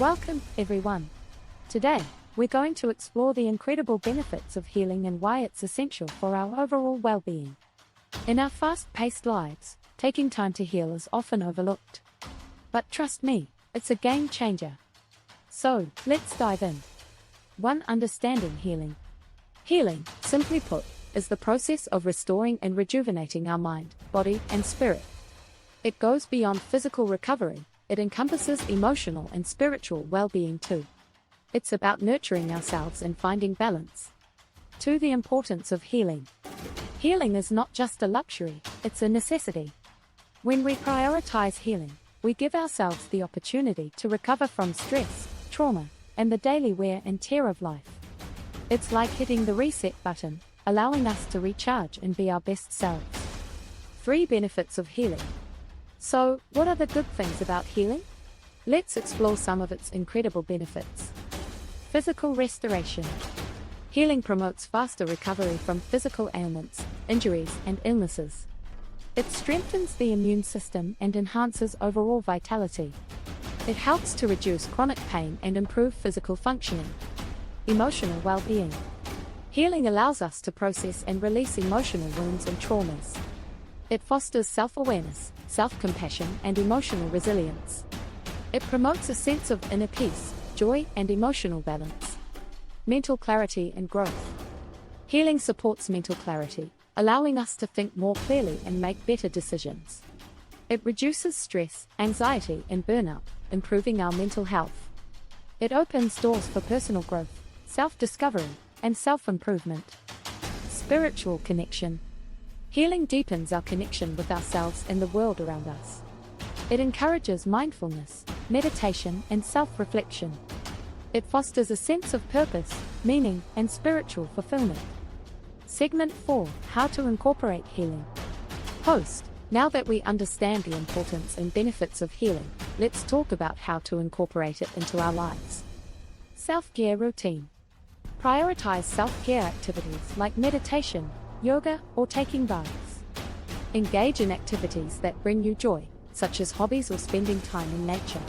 Welcome, everyone. Today, we're going to explore the incredible benefits of healing and why it's essential for our overall well-being. In our fast-paced lives, taking time to heal is often overlooked. But trust me, it's a game changer. So, let's dive in. 1. Understanding healing. Healing, simply put, is the process of restoring and rejuvenating our mind, body, and spirit. It goes beyond physical recovery. It encompasses emotional and spiritual well-being too. It's about nurturing ourselves and finding balance. 2. The importance of healing. Healing is not just a luxury, it's a necessity. When we prioritize healing, we give ourselves the opportunity to recover from stress, trauma, and the daily wear and tear of life. It's like hitting the reset button, allowing us to recharge and be our best selves. 3. Benefits of healing. So, what are the good things about healing? Let's explore some of its incredible benefits. Physical restoration. Healing promotes faster recovery from physical ailments, injuries, and illnesses. It strengthens the immune system and enhances overall vitality. It helps to reduce chronic pain and improve physical functioning. Emotional well-being. Healing allows us to process and release emotional wounds and traumas. It fosters self-awareness, self-compassion, and emotional resilience. It promotes a sense of inner peace, joy, and emotional balance. Mental clarity and growth. Healing supports mental clarity, allowing us to think more clearly and make better decisions. It reduces stress, anxiety, and burnout, improving our mental health. It opens doors for personal growth, self-discovery, and self-improvement. Spiritual connection. Healing deepens our connection with ourselves and the world around us. It encourages mindfulness, meditation, and self-reflection. It fosters a sense of purpose, meaning, and spiritual fulfillment. Segment 4. How to incorporate healing. Host. Now that we understand the importance and benefits of healing, let's talk about how to incorporate it into our lives. Self-care routine. Prioritize self-care activities like meditation, yoga, or taking baths. Engage in activities that bring you joy, such as hobbies or spending time in nature.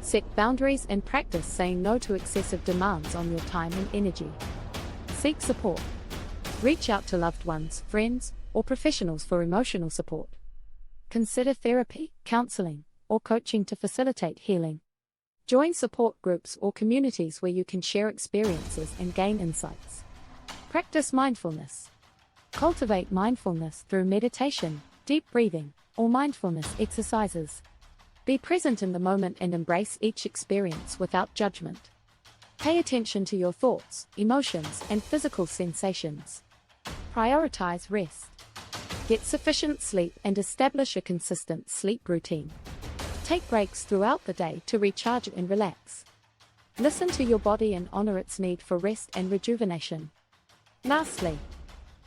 Set boundaries and practice saying no to excessive demands on your time and energy. Seek support. Reach out to loved ones, friends, or professionals for emotional support. Consider therapy, counseling, or coaching to facilitate healing. Join support groups or communities where you can share experiences and gain insights. Practice mindfulness. Cultivate mindfulness through meditation, deep breathing, or mindfulness exercises. Be present in the moment and embrace each experience without judgment. Pay attention to your thoughts, emotions, and physical sensations. Prioritize rest. Get sufficient sleep and establish a consistent sleep routine. Take breaks throughout the day to recharge and relax. Listen to your body and honor its need for rest and rejuvenation. Lastly,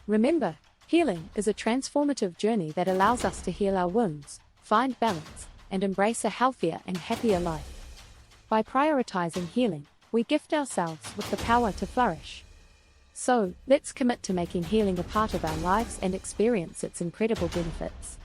remember, healing is a transformative journey that allows us to heal our wounds, find balance, and embrace a healthier and happier life. By prioritizing healing, we gift ourselves with the power to flourish. So, let's commit to making healing a part of our lives and experience its incredible benefits.